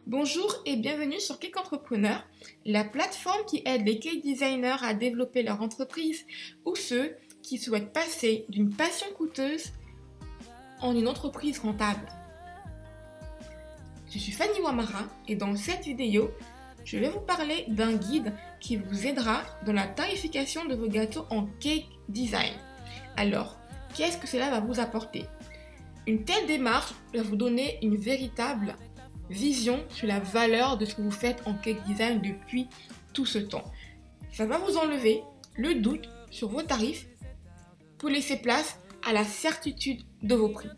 Bonjour et bienvenue sur Cake Entrepreneur, la plateforme qui aide les cake designers à développer leur entreprise ou ceux qui souhaitent passer d'une passion coûteuse en une entreprise rentable. Je suis Fanny Ouamara et dans cette vidéo, je vais vous parler d'un guide qui vous aidera dans la tarification de vos gâteaux en cake design. Alors, qu'est-ce que cela va vous apporter? Une telle démarche va vous donner une véritable vision sur la valeur de ce que vous faites en cake design depuis tout ce temps. Ça va vous enlever le doute sur vos tarifs pour laisser place à la certitude de vos prix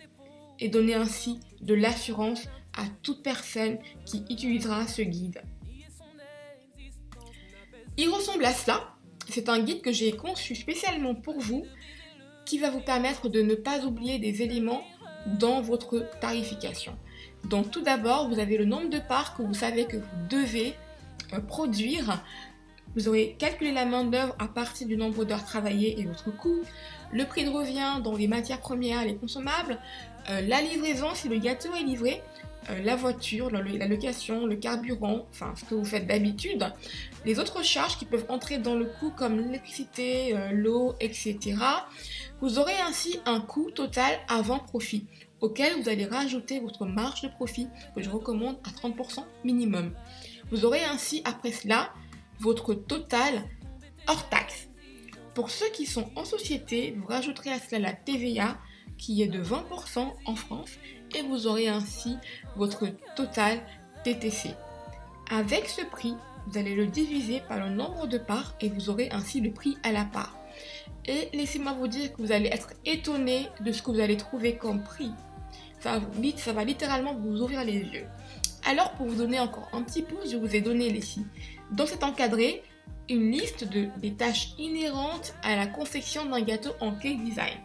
et donner ainsi de l'assurance à toute personne qui utilisera ce guide. Il ressemble à cela. C'est un guide que j'ai conçu spécialement pour vous qui va vous permettre de ne pas oublier des éléments dans votre tarification. Donc tout d'abord, vous avez le nombre de parts que vous savez que vous devez produire. Vous aurez calculé la main d'œuvre à partir du nombre d'heures travaillées et votre coût, le prix de revient dans les matières premières, les consommables, la livraison si le gâteau est livré, la voiture, la location, le carburant, enfin ce que vous faites d'habitude, les autres charges qui peuvent entrer dans le coût comme l'électricité, l'eau, etc. Vous aurez ainsi un coût total avant profit auquel vous allez rajouter votre marge de profit que je recommande à 30% minimum. Vous aurez ainsi après cela votre total hors taxe. Pour ceux qui sont en société, vous rajouterez à cela la TVA qui est de 20% en France et vous aurez ainsi votre total TTC. Avec ce prix, vous allez le diviser par le nombre de parts et vous aurez ainsi le prix à la part. Et laissez-moi vous dire que vous allez être étonné de ce que vous allez trouver comme prix. Ça va littéralement vous ouvrir les yeux. Alors pour vous donner encore un petit pouce, je vous ai donné ici, dans cet encadré, une liste des tâches inhérentes à la confection d'un gâteau en cake design.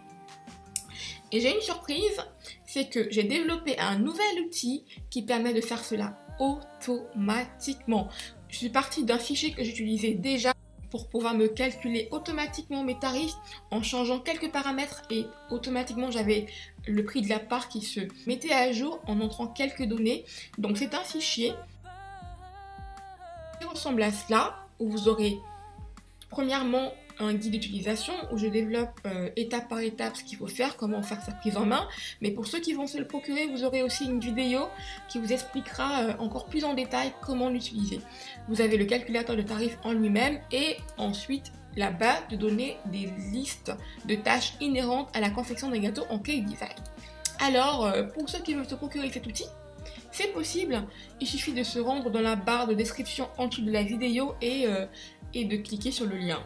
Et j'ai une surprise, c'est que j'ai développé un nouvel outil qui permet de faire cela automatiquement. Je suis partie d'un fichier que j'utilisais déjà pour pouvoir me calculer automatiquement mes tarifs en changeant quelques paramètres et automatiquement j'avais le prix de la part qui se mettait à jour en entrant quelques données. Donc c'est un fichier qui ressemble à cela où vous aurez premièrement un guide d'utilisation où je développe étape par étape ce qu'il faut faire, comment faire sa prise en main. Mais pour ceux qui vont se le procurer, vous aurez aussi une vidéo qui vous expliquera encore plus en détail comment l'utiliser. Vous avez le calculateur de tarifs en lui-même et ensuite la base de données des listes de tâches inhérentes à la confection d'un gâteau en cake design. Alors, pour ceux qui veulent se procurer cet outil, c'est possible. Il suffit de se rendre dans la barre de description en dessous de la vidéo et de cliquer sur le lien.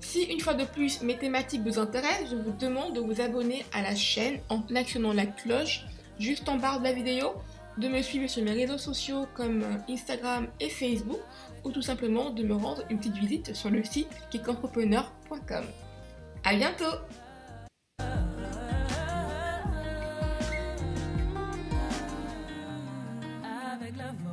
Si une fois de plus mes thématiques vous intéressent, je vous demande de vous abonner à la chaîne en actionnant la cloche juste en barre de la vidéo, de me suivre sur mes réseaux sociaux comme Instagram et Facebook ou tout simplement de me rendre une petite visite sur le site cakeentrepreneur.com. À bientôt! Avec la voix.